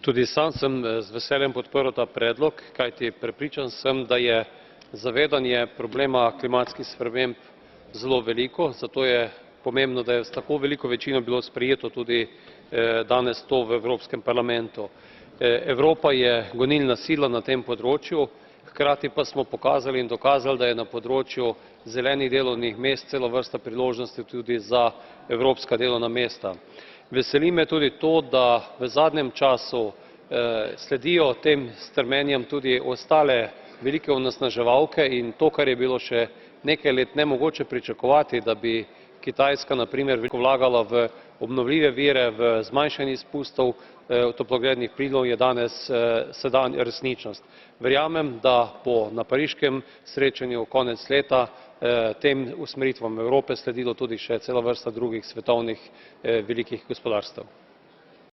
Tudi sam sem z veseljem podprl ta predlog, kajti prepričan sem, da je zavedanje problema klimatskih sprememb zelo veliko, zato je pomembno, da je s tako veliko večino bilo sprejeto tudi danes to v Evropskem parlamentu. Evropa je gonilna sila na tem področju, hkrati pa smo pokazali in dokazali, da je na področju zelenih delovnih mest cela vrsta priložnosti tudi za evropska delovna mesta. Veseli me tudi to, da v zadnjem času sledijo tem strmenjem tudi ostale velike onesnaževalke in to, kar je bilo še nekaj let nemogoče pričakovati, da bi Kitajska na primer veliko vlagala v obnovljive vire, v zmanjšanje izpustov toplogrednih plinov, je danes resničnost. Verjamem, da bo na pariškem srečanju konec leta tem usmeritvam Evrope sledilo tudi še cela vrsta drugih svetovnih velikih gospodarstev.